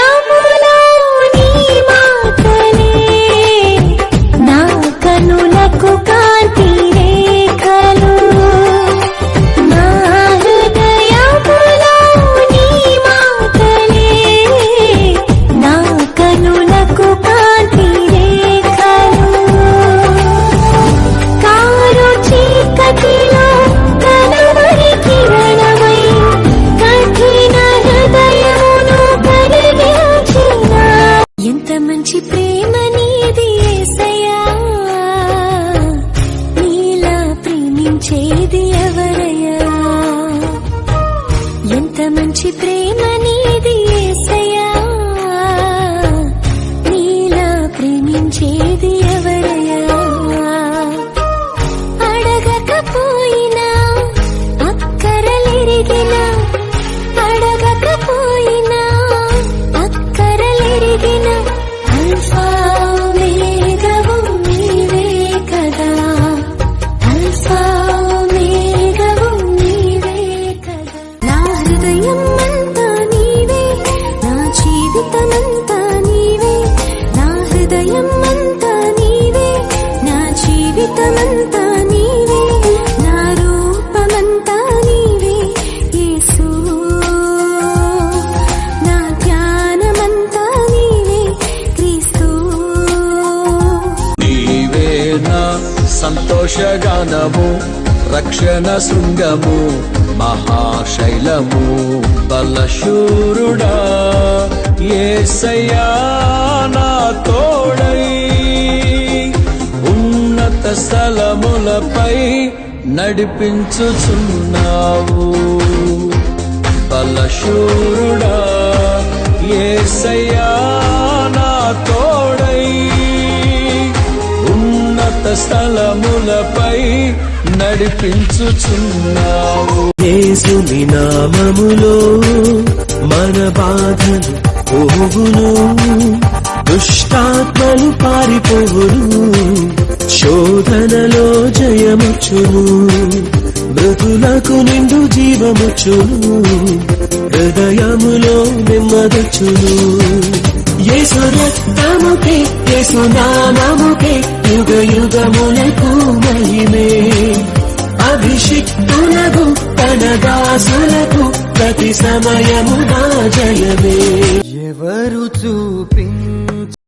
హృదయములో నీ మాటలే నా కనులకు కాంతి రేఖలు నా హృదయములో నీ మాటలే నా కనులకు కాంతి రేఖలు కారు చీకటిలో కలవరి కిరణమై కఠిన హృదయమును కరిగించిన ఎంత మంచి ప్రేమ నీది యేసయ్యా నీలా ప్రేమించేది ఎవరయ్యా ఎంత మంచి ప్రేమ నీది యేసయ్యా నీలా ప్రేమించేది ఎవరయ్యా అడగకపోయినా అక్కరలెరిగినా అడగకపోయినా అక్కరలెరిగిన అల్ఫా ఓమేగావు నీవే కదా అల్ఫా ఓమేగావు నీవే కదా నా హృదయం అంతా నీవే నా జీవితమంతా నీవే నా హృదయం అంతా నీవే నా జీవితమంతా నీవే నా రూపమంతా నీవే యేసు నా ధ్యానమంతా నీవే క్రీస్తు నీవే నా సంతోషగానము రక్షణ శృంగము మహాశైలము బలశూరుడా యేసయ్యా నా తోడై ఉన్నత స్థలములపై నడిపించుచున్నావు బలశూరుడా యేసయ్యా నా తోడై ఉన్నత స్థలములపై నడిపించుచున్నావు యేసుని నామములో మన బాధలు పోవును దుష్టాత్మలు పారిపోవును శోధనలో జయముచ్చును మృతులకు నిండు జీవముచ్చును హృదయములో నెమ్మదచ్చును యేసు రక్తముకే యేసు నామముకే